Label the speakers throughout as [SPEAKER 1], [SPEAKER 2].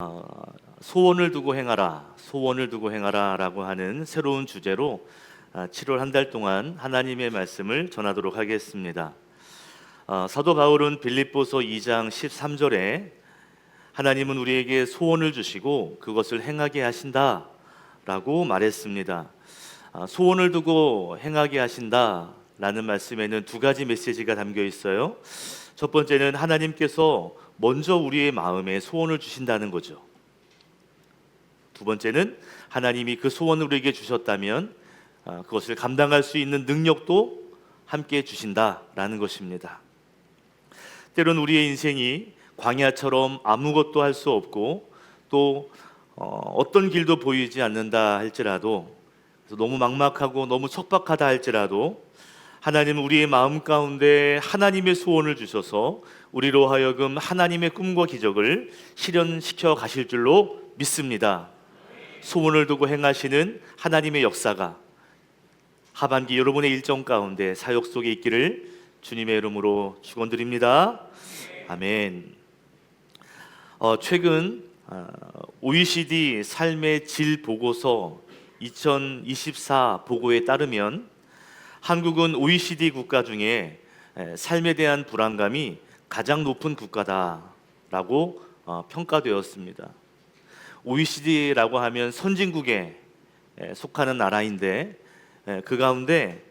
[SPEAKER 1] 어, 소원을 두고 행하라, 소원을 두고 행하라라고 하는 새로운 주제로 7월 한 달 동안 하나님의 말씀을 전하도록 하겠습니다. 사도 바울은 빌립보서 2장 13절에 하나님은 우리에게 소원을 주시고 그것을 행하게 하신다라고 말했습니다. 소원을 두고 행하게 하신다라는 말씀에는 두 가지 메시지가 담겨 있어요. 첫 번째는 하나님께서 먼저 우리의 마음에 소원을 주신다는 거죠. 두 번째는 하나님이 그 소원을 우리에게 주셨다면 그것을 감당할 수 있는 능력도 함께 주신다라는 것입니다. 때론 우리의 인생이 광야처럼 아무것도 할 수 없고 또 어떤 길도 보이지 않는다 할지라도, 너무 막막하고 너무 척박하다 할지라도 하나님은 우리의 마음 가운데 하나님의 소원을 주셔서 우리로 하여금 하나님의 꿈과 기적을 실현시켜 가실 줄로 믿습니다. 소원을 두고 행하시는 하나님의 역사가 하반기 여러분의 일정 가운데 사역 속에 있기를 주님의 이름으로 축원드립니다. 아멘. 최근 OECD 삶의 질 보고서 2024 보고에 따르면 한국은 OECD 국가 중에 삶에 대한 불안감이 가장 높은 국가다라고 평가되었습니다. OECD라고 하면 선진국에 속하는 나라인데 그 가운데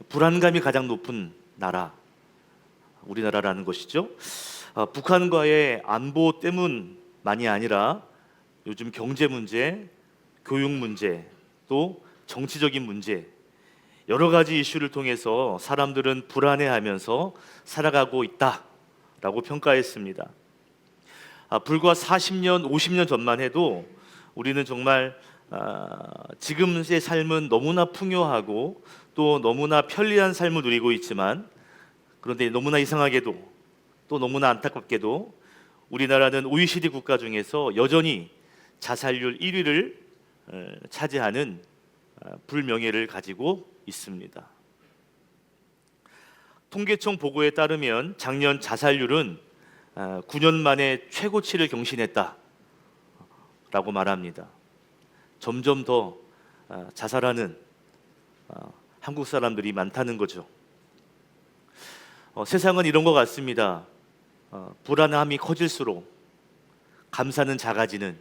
[SPEAKER 1] 불안감이 가장 높은 나라, 우리나라라는 것이죠. 북한과의 안보 때문만이 아니라 요즘 경제 문제, 교육 문제, 또 정치적인 문제, 여러 가지 이슈를 통해서 사람들은 불안해하면서 살아가고 있다라고 평가했습니다. 불과 40년, 50년 전만 해도 우리는 정말 지금의 삶은 너무나 풍요하고 또 너무나 편리한 삶을 누리고 있지만, 그런데 너무나 이상하게도 또 너무나 안타깝게도 우리나라는 OECD 국가 중에서 여전히 자살률 1위를 차지하는 불명예를 가지고 있습니다. 통계청 보고에 따르면 작년 자살률은 9년 만에 최고치를 경신했다라고 말합니다. 점점 더 자살하는 한국 사람들이 많다는 거죠. 세상은 이런 것 같습니다. 불안함이 커질수록 감사는 작아지는,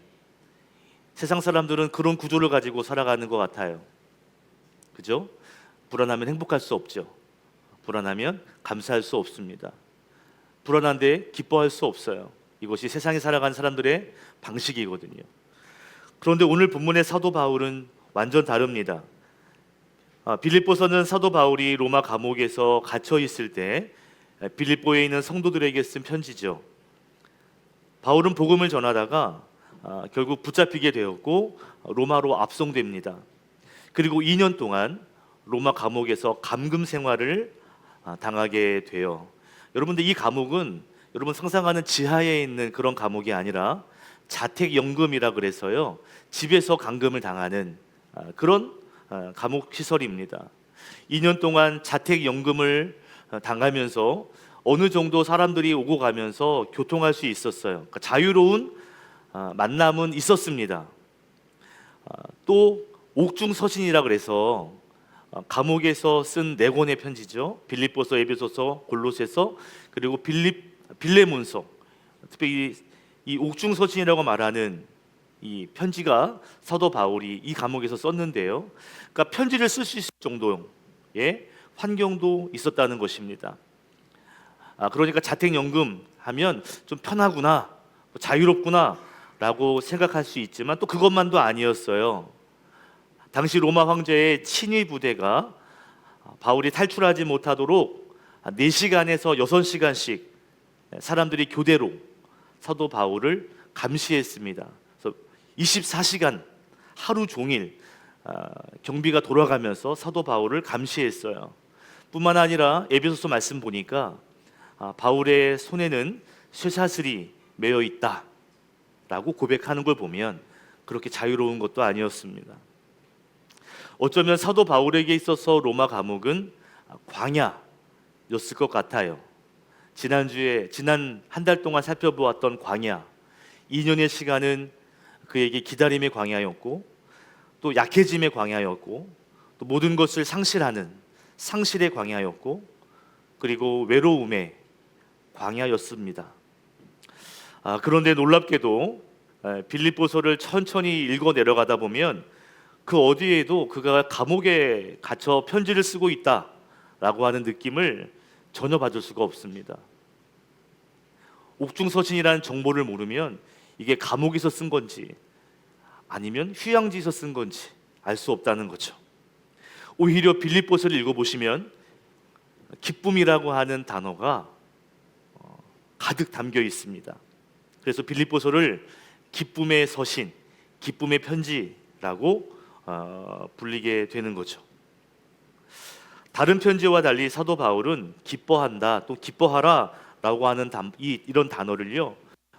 [SPEAKER 1] 세상 사람들은 그런 구조를 가지고 살아가는 것 같아요. 그죠? 불안하면 행복할 수 없죠. 불안하면 감사할 수 없습니다. 불안한데 기뻐할 수 없어요. 이것이 세상에 살아가는 사람들의 방식이거든요. 그런데 오늘 본문의 사도 바울은 완전 다릅니다. 빌립보서는 사도 바울이 로마 감옥에서 갇혀 있을 때 빌립보에 있는 성도들에게 쓴 편지죠. 바울은 복음을 전하다가 결국 붙잡히게 되었고 로마로 압송됩니다. 그리고 2년 동안 로마 감옥에서 감금 생활을 당하게 돼요. 여러분들, 이 감옥은 여러분 상상하는 지하에 있는 그런 감옥이 아니라 자택연금이라 그래서요, 집에서 감금을 당하는 그런 감옥 시설입니다. 2년 동안 자택연금을 당하면서 어느 정도 사람들이 오고 가면서 교통할 수 있었어요. 그러니까 자유로운 만남은 있었습니다. 또 옥중서신이라 그래서 감옥에서 쓴 4권의 편지죠. 빌립보서, 에베소서, 골로새서, 그리고 빌레몬서. 특별히 이 옥중서신이라고 말하는 이 편지가 사도 바울이 이 감옥에서 썼는데요. 그러니까 편지를 쓸 수 있을 정도의 환경도 있었다는 것입니다. 그러니까 자택연금 하면 좀 편하구나, 자유롭구나 라고 생각할 수 있지만 또 그것만도 아니었어요. 당시 로마 황제의 친위 부대가 바울이 탈출하지 못하도록 4시간에서 6시간씩 사람들이 교대로 사도 바울을 감시했습니다. 그래서 24시간 하루 종일 경비가 돌아가면서 사도 바울을 감시했어요. 뿐만 아니라 에베소서 말씀 보니까 바울의 손에는 쇠사슬이 매여 있다라고 고백하는 걸 보면 그렇게 자유로운 것도 아니었습니다. 어쩌면 사도 바울에게 있어서 로마 감옥은 광야였을 것 같아요. 지난 한 달 동안 살펴보았던 광야, 2년의 시간은 그에게 기다림의 광야였고 또 약해짐의 광야였고 또 모든 것을 상실하는 상실의 광야였고 그리고 외로움의 광야였습니다. 그런데 놀랍게도 빌립보서를 천천히 읽어 내려가다 보면 그 어디에도 그가 감옥에 갇혀 편지를 쓰고 있다라고 하는 느낌을 전혀 받을 수가 없습니다. 옥중서신이라는 정보를 모르면 이게 감옥에서 쓴 건지 아니면 휴양지에서 쓴 건지 알 수 없다는 거죠. 오히려 빌립보서를 읽어보시면 기쁨이라고 하는 단어가 가득 담겨 있습니다. 그래서 빌립보서를 기쁨의 서신, 기쁨의 편지라고 불리게 되는 거죠. 다른 편지와 달리 사도 바울은 기뻐한다, 또 기뻐하라 라고 하는 이런 단어를요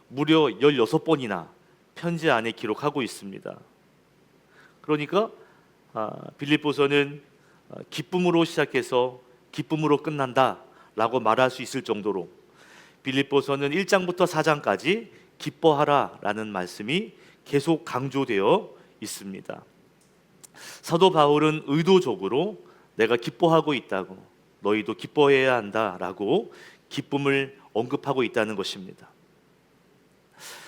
[SPEAKER 1] 무려 16번이나 편지 안에 기록하고 있습니다. 그러니까 빌립보서는 기쁨으로 시작해서 기쁨으로 끝난다 라고 말할 수 있을 정도로 빌립보서는 1장부터 4장까지 기뻐하라 라는 말씀이 계속 강조되어 있습니다. 사도 바울은 의도적으로 내가 기뻐하고 있다고, 너희도 기뻐해야 한다라고 기쁨을 언급하고 있다는 것입니다.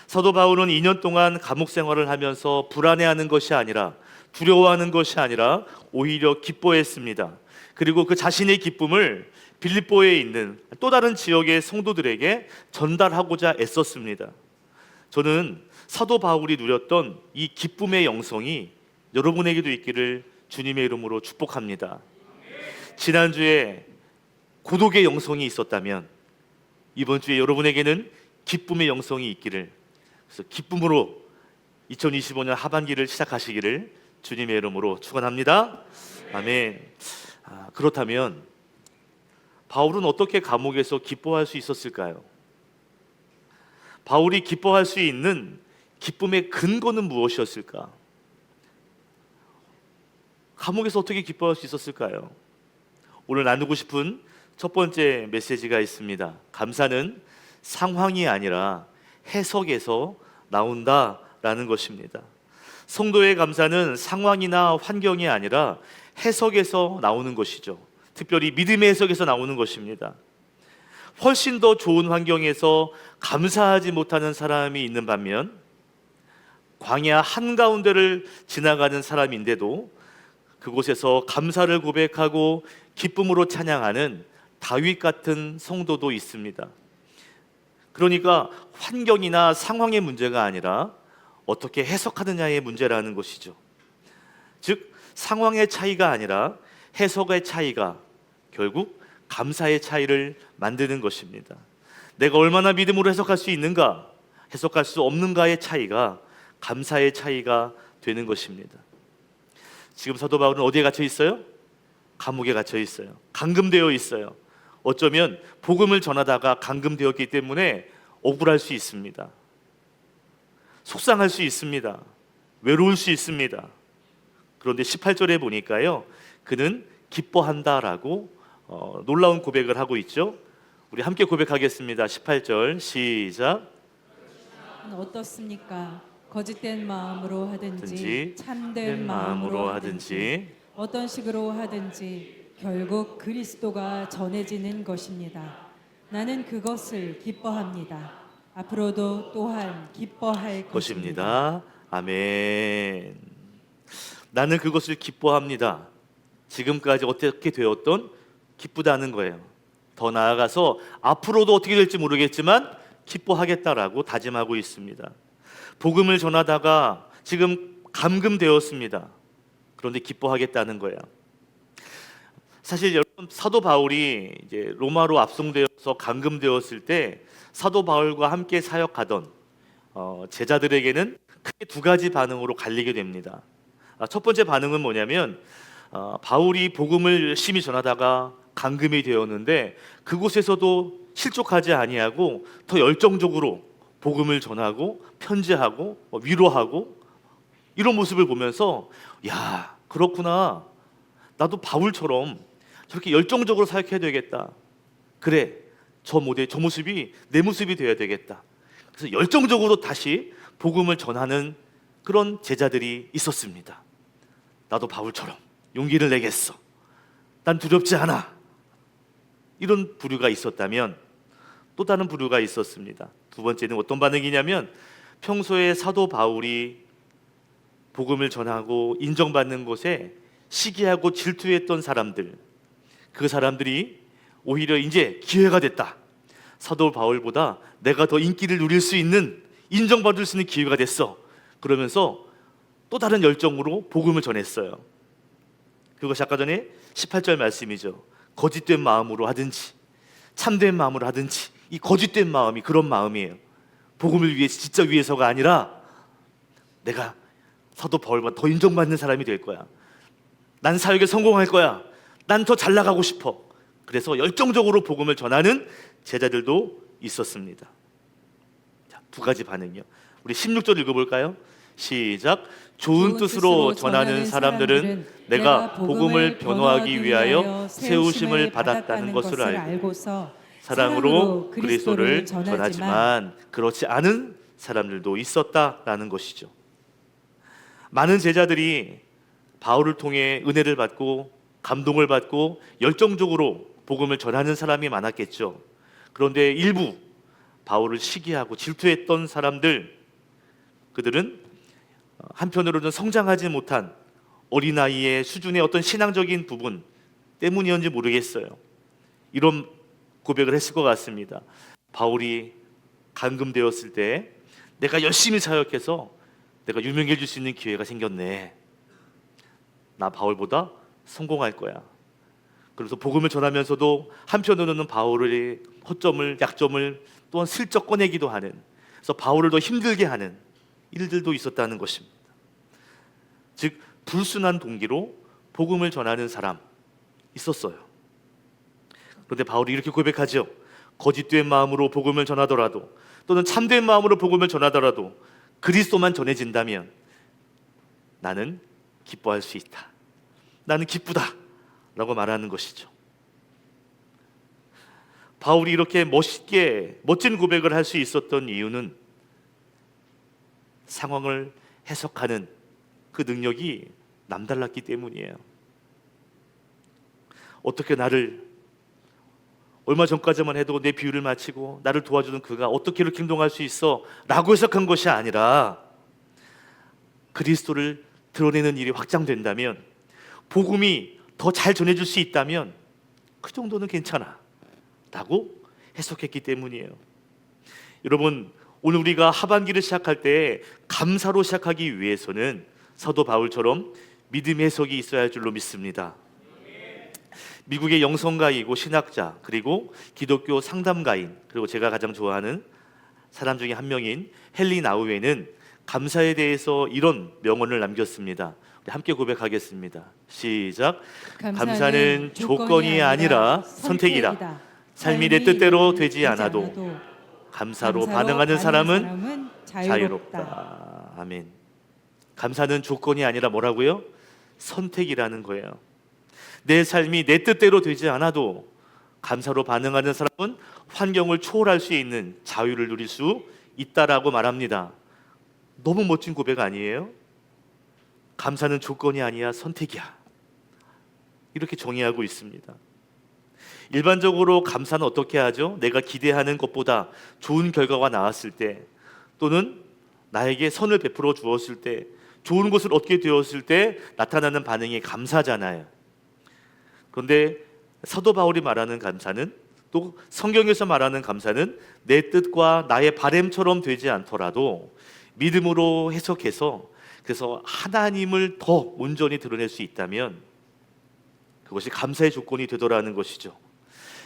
[SPEAKER 1] 사도 바울은 2년 동안 감옥 생활을 하면서 불안해하는 것이 아니라, 두려워하는 것이 아니라 오히려 기뻐했습니다. 그리고 그 자신의 기쁨을 빌립보에 있는 또 다른 지역의 성도들에게 전달하고자 애썼습니다. 저는 사도 바울이 누렸던 이 기쁨의 영성이 여러분에게도 있기를 주님의 이름으로 축복합니다. 지난주에 고독의 영성이 있었다면 이번 주에 여러분에게는 기쁨의 영성이 있기를, 그래서 기쁨으로 2025년 하반기를 시작하시기를 주님의 이름으로 축원합니다. 아멘. 그렇다면 바울은 어떻게 감옥에서 기뻐할 수 있었을까요? 바울이 기뻐할 수 있는 기쁨의 근거는 무엇이었을까? 감옥에서 어떻게 기뻐할 수 있었을까요? 오늘 나누고 싶은 첫 번째 메시지가 있습니다. 감사는 상황이 아니라 해석에서 나온다라는 것입니다. 성도의 감사는 상황이나 환경이 아니라 해석에서 나오는 것이죠. 특별히 믿음의 해석에서 나오는 것입니다. 훨씬 더 좋은 환경에서 감사하지 못하는 사람이 있는 반면 광야 한가운데를 지나가는 사람인데도 그곳에서 감사를 고백하고 기쁨으로 찬양하는 다윗 같은 성도도 있습니다. 그러니까 환경이나 상황의 문제가 아니라 어떻게 해석하느냐의 문제라는 것이죠. 즉 상황의 차이가 아니라 해석의 차이가 결국 감사의 차이를 만드는 것입니다. 내가 얼마나 믿음으로 해석할 수 있는가, 해석할 수 없는가의 차이가 감사의 차이가 되는 것입니다. 지금 사도 바울은 어디에 갇혀 있어요? 감옥에 갇혀 있어요. 감금되어 있어요. 어쩌면 복음을 전하다가 감금되었기 때문에 억울할 수 있습니다. 속상할 수 있습니다. 외로울 수 있습니다. 그런데 18절에 보니까요, 그는 기뻐한다라고 놀라운 고백을 하고 있죠. 우리 함께 고백하겠습니다. 18절 시작.
[SPEAKER 2] 어떻습니까? 거짓된 마음으로 하든지 참된 마음으로 하든지 어떤 식으로 하든지 결국 그리스도가 전해지는 것입니다. 나는 그것을 기뻐합니다. 앞으로도 또한 기뻐할 것입니다.
[SPEAKER 1] 아멘. 나는 그것을 기뻐합니다. 지금까지 어떻게 되었던 기쁘다는 거예요. 더 나아가서 앞으로도 어떻게 될지 모르겠지만 기뻐하겠다라고 다짐하고 있습니다. 복음을 전하다가 지금 감금되었습니다. 그런데 기뻐하겠다는 거예요. 사실 여러분, 사도 바울이 이제 로마로 압송되어서 감금되었을 때 사도 바울과 함께 사역하던 제자들에게는 크게 두 가지 반응으로 갈리게 됩니다. 첫 번째 반응은 뭐냐면 바울이 복음을 열심히 전하다가 감금이 되었는데 그곳에서도 실족하지 아니하고 더 열정적으로 복음을 전하고 편지하고 위로하고 이런 모습을 보면서 야, 그렇구나, 나도 바울처럼 저렇게 열정적으로 사역해야 되겠다. 그래, 저 모습이 내 모습이 되어야 되겠다. 그래서 열정적으로 다시 복음을 전하는 그런 제자들이 있었습니다. 나도 바울처럼 용기를 내겠어. 난 두렵지 않아. 이런 부류가 있었다면 또 다른 부류가 있었습니다. 두 번째는 어떤 반응이냐면 평소에 사도 바울이 복음을 전하고 인정받는 곳에 시기하고 질투했던 사람들, 그 사람들이 오히려 이제 기회가 됐다. 사도 바울보다 내가 더 인기를 누릴 수 있는, 인정받을 수 있는 기회가 됐어. 그러면서 또 다른 열정으로 복음을 전했어요. 그것이 아까 전에 18절 말씀이죠. 거짓된 마음으로 하든지 참된 마음으로 하든지, 이 거짓된 마음이 그런 마음이에요. 복음을 위해서, 진짜 위해서가 아니라 내가 사도 바울보다 더 인정받는 사람이 될 거야. 난 사역에 성공할 거야. 난 더 잘 나가고 싶어. 그래서 열정적으로 복음을 전하는 제자들도 있었습니다. 자, 두 가지 반응이요. 우리 16절 읽어볼까요? 시작. 좋은 뜻으로 전하는 사람들은 내가 복음을 변호하기 위하여 세우심을 받았다는 것을 알고 사랑으로 그리스도를 전하지만 그렇지 않은 사람들도 있었다라는 것이죠. 많은 제자들이 바울을 통해 은혜를 받고 감동을 받고 열정적으로 복음을 전하는 사람이 많았겠죠. 그런데 일부 바울을 시기하고 질투했던 사람들, 그들은 한편으로는 성장하지 못한 어린아이의 수준의 어떤 신앙적인 부분 때문이었는지 모르겠어요. 이런 고백을 했을 것 같습니다. 바울이 감금되었을 때 내가 열심히 사역해서 내가 유명해질 수 있는 기회가 생겼네. 나 바울보다 성공할 거야. 그래서 복음을 전하면서도 한편으로는 바울의 허점을, 약점을 또한 슬쩍 꺼내기도 하는, 그래서 바울을 더 힘들게 하는 일들도 있었다는 것입니다. 즉 불순한 동기로 복음을 전하는 사람 있었어요. 그런데 바울이 이렇게 고백하죠. 거짓된 마음으로 복음을 전하더라도 또는 참된 마음으로 복음을 전하더라도 그리스도만 전해진다면 나는 기뻐할 수 있다. 나는 기쁘다 라고 말하는 것이죠. 바울이 이렇게 멋있게 멋진 고백을 할 수 있었던 이유는 상황을 해석하는 그 능력이 남달랐기 때문이에요. 어떻게 나를, 얼마 전까지만 해도 내 비유를 마치고 나를 도와주는 그가 어떻게 이렇게 행동할 수 있어? 라고 해석한 것이 아니라 그리스도를 드러내는 일이 확장된다면, 복음이 더 잘 전해질 수 있다면 그 정도는 괜찮아 라고 해석했기 때문이에요. 여러분, 오늘 우리가 하반기를 시작할 때 감사로 시작하기 위해서는 사도 바울처럼 믿음의 해석이 있어야 할 줄로 믿습니다. 미국의 영성가이고 신학자, 그리고 기독교 상담가인, 그리고 제가 가장 좋아하는 사람 중에 한 명인 헨리 나우에는 감사에 대해서 이런 명언을 남겼습니다. 우리 함께 고백하겠습니다. 시작. 감사는 조건이 아니라 선택이다. 삶이 내 뜻대로 되지 않아도 감사로 반응하는 사람은 자유롭다. 아멘. 감사는 조건이 아니라 뭐라고요? 선택이라는 거예요. 내 삶이 내 뜻대로 되지 않아도 감사로 반응하는 사람은 환경을 초월할 수 있는 자유를 누릴 수 있다라고 말합니다. 너무 멋진 고백 아니에요? 감사는 조건이 아니야 선택이야. 이렇게 정의하고 있습니다. 일반적으로 감사는 어떻게 하죠? 내가 기대하는 것보다 좋은 결과가 나왔을 때, 또는 나에게 선을 베풀어 주었을 때, 좋은 것을 얻게 되었을 때 나타나는 반응이 감사잖아요. 그런데 사도 바울이 말하는 감사는, 또 성경에서 말하는 감사는 내 뜻과 나의 바램처럼 되지 않더라도 믿음으로 해석해서, 그래서 하나님을 더 온전히 드러낼 수 있다면 그것이 감사의 조건이 되더라는 것이죠.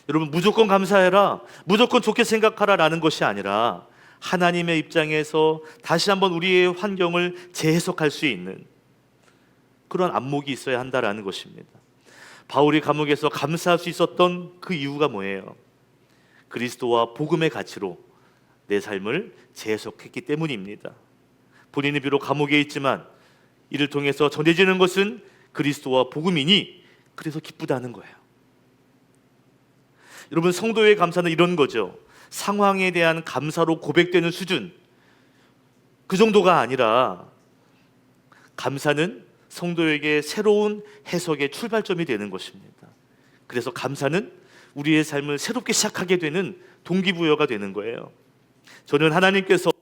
[SPEAKER 1] 여러분, 무조건 감사해라, 무조건 좋게 생각하라 라는 것이 아니라 하나님의 입장에서 다시 한번 우리의 환경을 재해석할 수 있는 그런 안목이 있어야 한다라는 것입니다. 바울이 감옥에서 감사할 수 있었던 그 이유가 뭐예요? 그리스도와 복음의 가치로 내 삶을 재해석했기 때문입니다. 본인은 비록 감옥에 있지만 이를 통해서 전해지는 것은 그리스도와 복음이니 그래서 기쁘다는 거예요. 여러분, 성도의 감사는 이런 거죠. 상황에 대한 감사로 고백되는 수준, 그 정도가 아니라 감사는 성도에게 새로운 해석의 출발점이 되는 것입니다. 그래서 감사는 우리의 삶을 새롭게 시작하게 되는 동기부여가 되는 거예요. 저는 하나님께서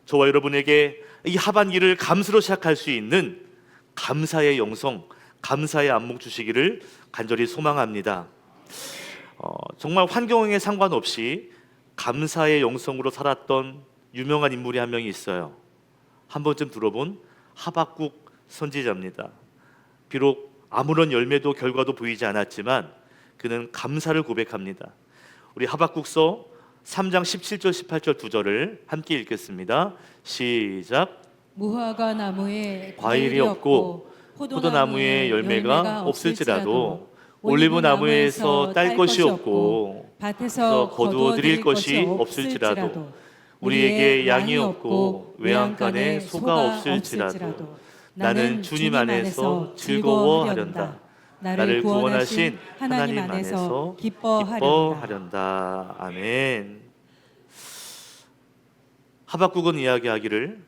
[SPEAKER 1] 저와 여러분에게 이 하반기를 감사로 시작할 수 있는 감사의 영성, 감사의 안목 주시기를 간절히 소망합니다. 정말 환경에 상관없이 감사의 영성으로 살았던 유명한 인물이 한 명이 있어요. 한 번쯤 들어본 하박국 선지자입니다. 비록 아무런 열매도 결과도 보이지 않았지만 그는 감사를 고백합니다. 우리 하박국서 3장 17절 18절 두 절을 함께 읽겠습니다. 시작.
[SPEAKER 2] 무화과 나무에
[SPEAKER 1] 과일이 없고 포도나무에 열매가 없을지라도 올리브 나무에서 딸 것이 없고 밭에서 거두어 드릴 것이 없을지라도 우리에게 양이 없고 외양간에 소가 없을지라도 나는 주님 안에서 즐거워하련다. 나를 구원하신 하나님 안에서 기뻐하련다. 아멘. 하박국은 이야기하기를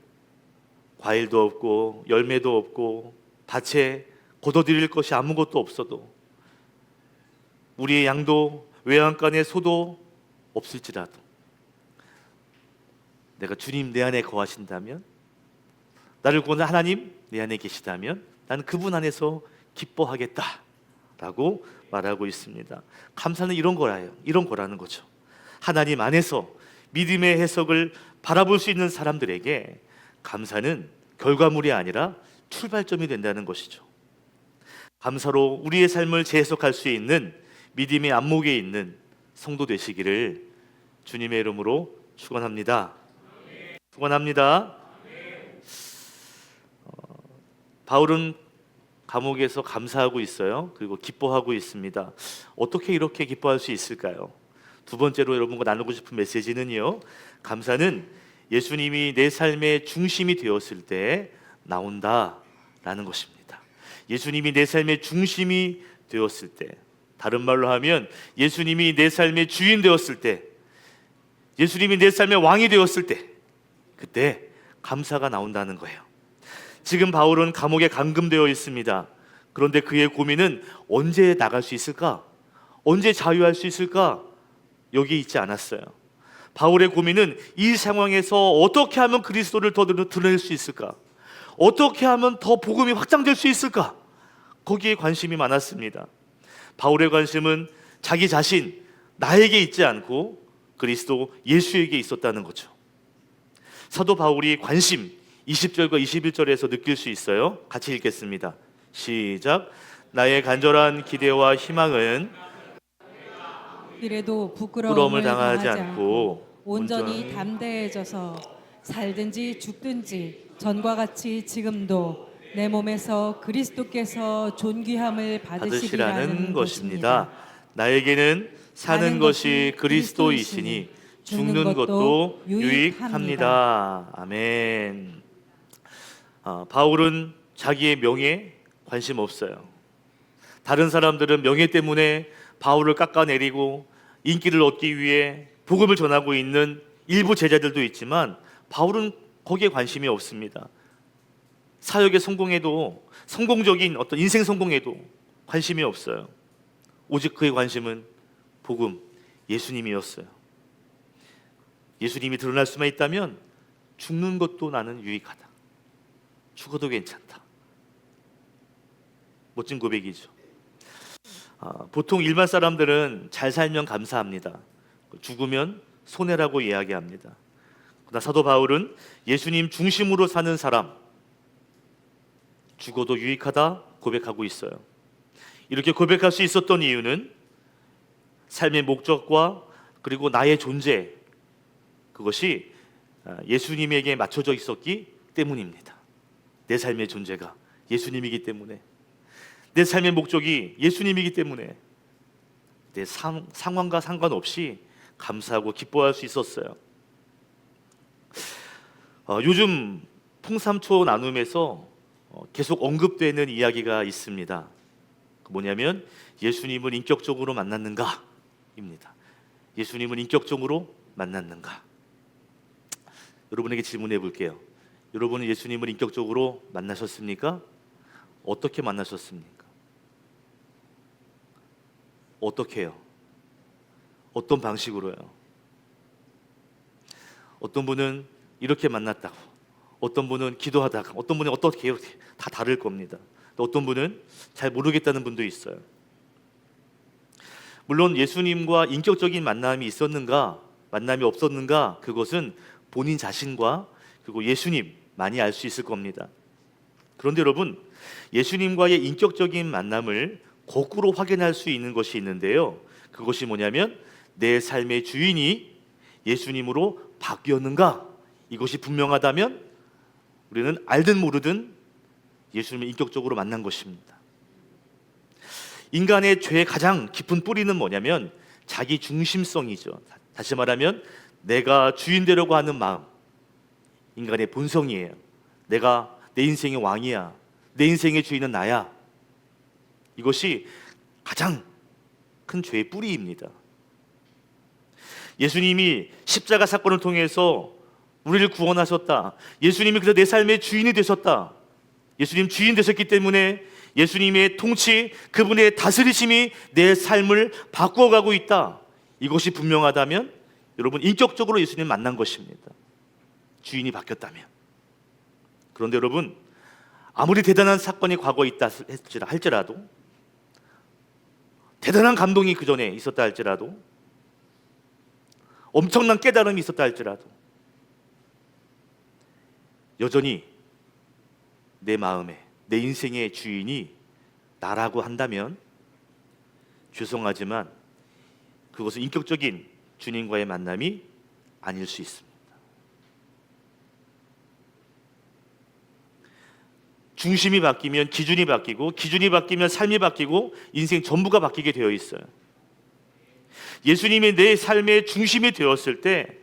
[SPEAKER 1] 과일도 없고 열매도 없고 밭에 거둬들일 것이 아무것도 없어도 우리의 양도 외양간에 소도 없을지라도 내가 주님 내 안에 거하신다면, 나를 구원한 하나님 내 안에 계시다면 나는 그분 안에서 기뻐하겠다라고 말하고 있습니다. 감사는 이런 거라는 거죠. 하나님 안에서 믿음의 해석을 바라볼 수 있는 사람들에게 감사는 결과물이 아니라 출발점이 된다는 것이죠. 감사로 우리의 삶을 재해석할 수 있는 믿음의 안목에 있는 성도 되시기를 주님의 이름으로 축원합니다. 축원합니다. 바울은 감옥에서 감사하고 있어요. 그리고 기뻐하고 있습니다. 어떻게 이렇게 기뻐할 수 있을까요? 두 번째로 여러분과 나누고 싶은 메시지는요, 감사는 예수님이 내 삶의 중심이 되었을 때 나온다라는 것입니다. 예수님이 내 삶의 중심이 되었을 때, 다른 말로 하면 예수님이 내 삶의 주인 되었을 때, 예수님이 내 삶의 왕이 되었을 때, 그때 감사가 나온다는 거예요. 지금 바울은 감옥에 감금되어 있습니다. 그런데 그의 고민은 언제 나갈 수 있을까? 언제 자유할 수 있을까? 여기 있지 않았어요. 바울의 고민은 이 상황에서 어떻게 하면 그리스도를 더 드러낼 수 있을까? 어떻게 하면 더 복음이 확장될 수 있을까? 거기에 관심이 많았습니다. 바울의 관심은 자기 자신, 나에게 있지 않고 그리스도 예수에게 있었다는 거죠. 사도 바울이 관심 20절과 21절에서 느낄 수 있어요. 같이 읽겠습니다. 시작. 나의 간절한 기대와 희망은
[SPEAKER 2] 이래도
[SPEAKER 1] 부끄러움을 당하지 않고
[SPEAKER 2] 온전히 담대해져서 살든지 죽든지 전과 같이 지금도 내 몸에서 그리스도께서 존귀함을 받으시리라는 것입니다.
[SPEAKER 1] 나에게는 사는 것이 그리스도이시니 죽는 것도 유익합니다. 아멘. 바울은 자기의 명예에 관심 없어요. 다른 사람들은 명예 때문에 바울을 깎아내리고 인기를 얻기 위해 복음을 전하고 있는 일부 제자들도 있지만 바울은 거기에 관심이 없습니다. 사역의 성공에도, 성공적인 어떤 인생 성공에도 관심이 없어요. 오직 그의 관심은 복음, 예수님이었어요. 예수님이 드러날 수만 있다면 죽는 것도 나는 유익하다. 죽어도 괜찮다. 멋진 고백이죠. 보통 일반 사람들은 잘 살면 감사합니다. 죽으면 손해라고 이야기합니다. 그러나 사도 바울은 예수님 중심으로 사는 사람, 죽어도 유익하다 고백하고 있어요. 이렇게 고백할 수 있었던 이유는 삶의 목적과 그리고 나의 존재, 그것이 예수님에게 맞춰져 있었기 때문입니다. 내 삶의 존재가 예수님이기 때문에, 내 삶의 목적이 예수님이기 때문에 내 상황과 상관없이 감사하고 기뻐할 수 있었어요. 요즘 풍삼초 나눔에서 계속 언급되는 이야기가 있습니다. 뭐냐면 예수님을 인격적으로 만났는가? 입니다. 예수님을 인격적으로 만났는가? 여러분에게 질문해 볼게요. 여러분은 예수님을 인격적으로 만나셨습니까? 어떻게 만나셨습니까? 어떻게요? 어떤 방식으로요? 어떤 분은 이렇게 만났다고, 어떤 분은 기도하다가, 어떤 분은 어떻게 해요? 다 다를 겁니다. 또 어떤 분은 잘 모르겠다는 분도 있어요. 물론 예수님과 인격적인 만남이 있었는가, 만남이 없었는가, 그것은 본인 자신과 그리고 예수님만이 알 수 있을 겁니다. 그런데 여러분, 예수님과의 인격적인 만남을 거꾸로 확인할 수 있는 것이 있는데요. 그것이 뭐냐면 내 삶의 주인이 예수님으로 바뀌었는가? 이것이 분명하다면 우리는 알든 모르든 예수님을 인격적으로 만난 것입니다. 인간의 죄의 가장 깊은 뿌리는 뭐냐면 자기 중심성이죠. 다시 말하면 내가 주인 되려고 하는 마음, 인간의 본성이에요. 내가 내 인생의 왕이야, 내 인생의 주인은 나야. 이것이 가장 큰 죄의 뿌리입니다. 예수님이 십자가 사건을 통해서 우리를 구원하셨다. 예수님이 그래서 내 삶의 주인이 되셨다. 예수님 주인 되셨기 때문에 예수님의 통치, 그분의 다스리심이 내 삶을 바꾸어가고 있다. 이것이 분명하다면 여러분 인격적으로 예수님 만난 것입니다. 주인이 바뀌었다면. 그런데 여러분, 아무리 대단한 사건이 과거에 있다 할지라도, 대단한 감동이 그 전에 있었다 할지라도, 엄청난 깨달음이 있었다 할지라도 여전히 내 마음에, 내 인생의 주인이 나라고 한다면 죄송하지만 그것은 인격적인 주님과의 만남이 아닐 수 있습니다. 중심이 바뀌면 기준이 바뀌고, 기준이 바뀌면 삶이 바뀌고, 인생 전부가 바뀌게 되어 있어요. 예수님이 내 삶의 중심이 되었을 때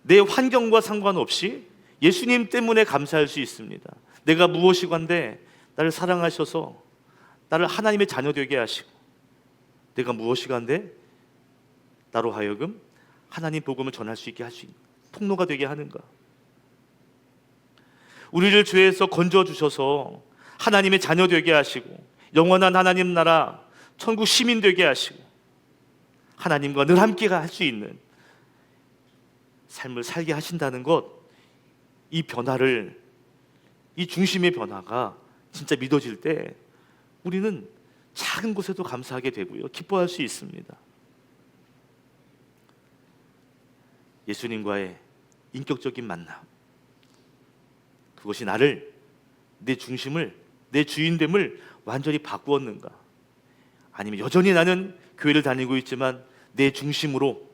[SPEAKER 1] 내 환경과 상관없이 예수님 때문에 감사할 수 있습니다. 내가 무엇이건데 나를 사랑하셔서 나를 하나님의 자녀 되게 하시고, 내가 무엇이건데 나로 하여금 하나님 복음을 전할 수 있게 할 수 있는 통로가 되게 하는가. 우리를 죄에서 건져주셔서 하나님의 자녀 되게 하시고, 영원한 하나님 나라 천국 시민 되게 하시고, 하나님과 늘 함께 할 수 있는 삶을 살게 하신다는 것, 이 변화를, 이 중심의 변화가 진짜 믿어질 때 우리는 작은 것에도 감사하게 되고요, 기뻐할 수 있습니다. 예수님과의 인격적인 만남, 그것이 나를, 내 중심을, 내 주인됨을 완전히 바꾸었는가? 아니면 여전히 나는 교회를 다니고 있지만 내 중심으로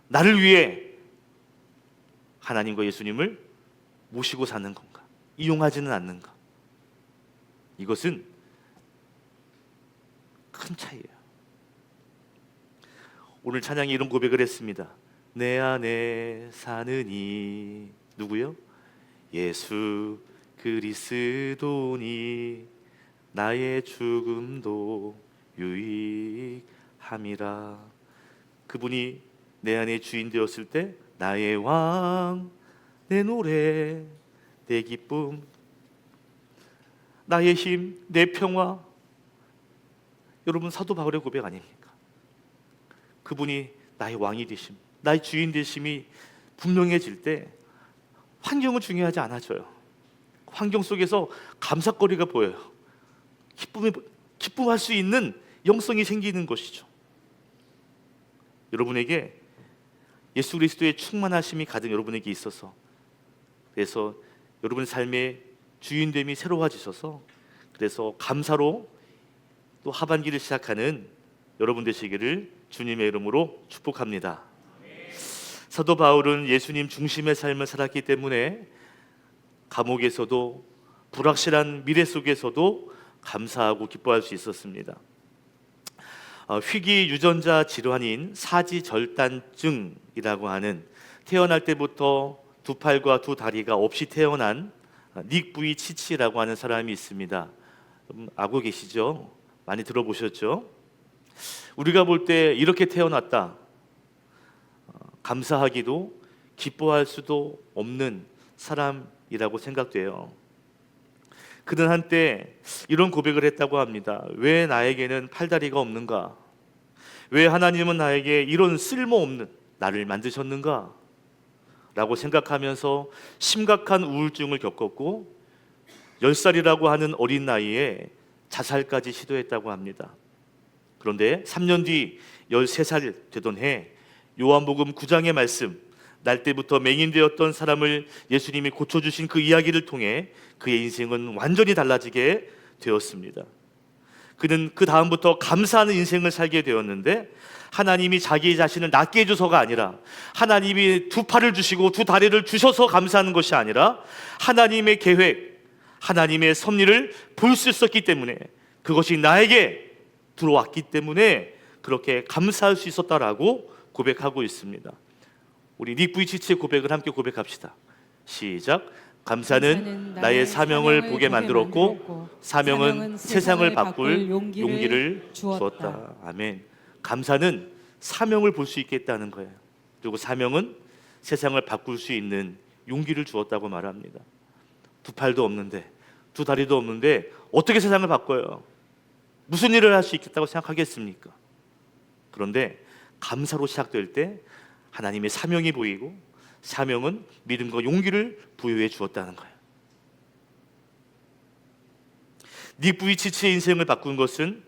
[SPEAKER 1] 나를 위해 하나님과 예수님을 모시고 사는 건가? 이용하지는 않는가? 이것은 큰 차이예요. 오늘 찬양이 이런 고백을 했습니다. 내 안에 사는 이 누구요? 예수 그리스도니 나의 죽음도 유익함이라. 그분이 내 안에 주인 되었을 때 나의 왕, 내 노래, 내 기쁨, 나의 힘, 내 평화. 여러분, 사도 바울의 고백 아닙니까? 그분이 나의 왕이 되심, 나의 주인 되심이 분명해질 때 환경은 중요하지 않아져요. 환경 속에서 감사거리가 보여요. 기쁨할 수 있는 영성이 생기는 것이죠. 여러분에게 예수 그리스도의 충만하심이 가득 여러분에게 있어서, 그래서 여러분의 삶의 주인됨이 새로워지셔서, 그래서 감사로 또 하반기를 시작하는 여러분 되시기를 주님의 이름으로 축복합니다. 사도 바울은 예수님 중심의 삶을 살았기 때문에 감옥에서도, 불확실한 미래 속에서도 감사하고 기뻐할 수 있었습니다. 희귀 유전자 질환인 사지절단증이라고 하는, 태어날 때부터 두 팔과 두 다리가 없이 태어난 닉 부이치치라고 하는 사람이 있습니다. 알고 계시죠? 많이 들어보셨죠? 우리가 볼 때 이렇게 태어났다, 감사하기도 기뻐할 수도 없는 사람이라고 이라고 생각돼요. 그는 한때 이런 고백을 했다고 합니다. 왜 나에게는 팔다리가 없는가? 왜 하나님은 나에게 이런 쓸모없는 나를 만드셨는가? 라고 생각하면서 심각한 우울증을 겪었고 10살이라고 하는 어린 나이에 자살까지 시도했다고 합니다. 그런데 3년 뒤 13살 되던 해 요한복음 9장의 말씀, 날 때부터 맹인되었던 사람을 예수님이 고쳐주신 그 이야기를 통해 그의 인생은 완전히 달라지게 되었습니다. 그는 그 다음부터 감사하는 인생을 살게 되었는데 하나님이 자기 자신을 낫게 해줘서가 아니라 하나님이 두 팔을 주시고 두 다리를 주셔서 감사하는 것이 아니라 하나님의 계획, 하나님의 섭리를 볼 수 있었기 때문에 그것이 나에게 들어왔기 때문에 그렇게 감사할 수 있었다라고 고백하고 있습니다. 우리 닉 부이치치의 고백을 함께 고백합시다. 시작. 감사는 나의 사명을 보게 만들었고 사명은 세상을 바꿀 용기를 주었다. 아멘. 감사는 사명을 볼 수 있게 했다는 거예요. 그리고 사명은 세상을 바꿀 수 있는 용기를 주었다고 말합니다. 두 팔도 없는데 두 다리도 없는데 어떻게 세상을 바꿔요? 무슨 일을 할 수 있겠다고 생각하겠습니까? 그런데 감사로 시작될 때 하나님의 사명이 보이고 사명은 믿음과 용기를 부여해 주었다는 거예요. 닉 부이치치의 인생을 바꾼 것은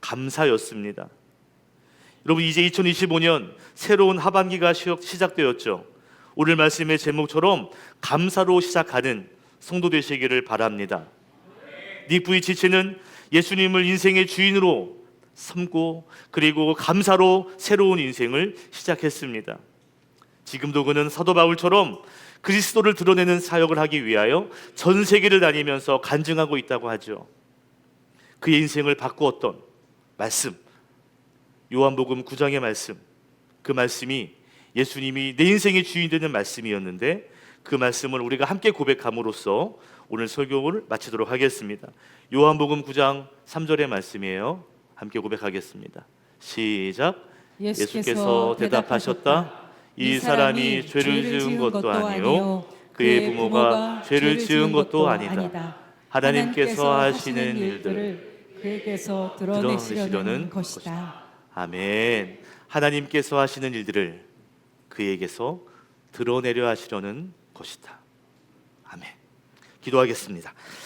[SPEAKER 1] 감사였습니다. 여러분, 이제 2025년 새로운 하반기가 시작되었죠. 오늘 말씀의 제목처럼 감사로 시작하는 성도 되시기를 바랍니다. 닉 부이치치는 예수님을 인생의 주인으로 삼고 그리고 감사로 새로운 인생을 시작했습니다. 지금도 그는 사도 바울처럼 그리스도를 드러내는 사역을 하기 위하여 전 세계를 다니면서 간증하고 있다고 하죠. 그의 인생을 바꾸었던 말씀, 요한복음 9장의 말씀, 그 말씀이 예수님이 내 인생의 주인이 되는 말씀이었는데 그 말씀을 우리가 함께 고백함으로써 오늘 설교를 마치도록 하겠습니다. 요한복음 9장 3절의 말씀이에요. 함께 고백하겠습니다. 시작. 예수께서 대답하셨다. 이 사람이 죄를 지은 것도 아니요 그의 부모가 죄를 지은 것도 아니다. 하나님께서 하시는 일들을
[SPEAKER 2] 그에게서 드러내시려는 것이다.
[SPEAKER 1] 아멘. 하나님께서 하시는 일들을 그에게서 드러내려 하시려는 것이다. 아멘. 기도하겠습니다.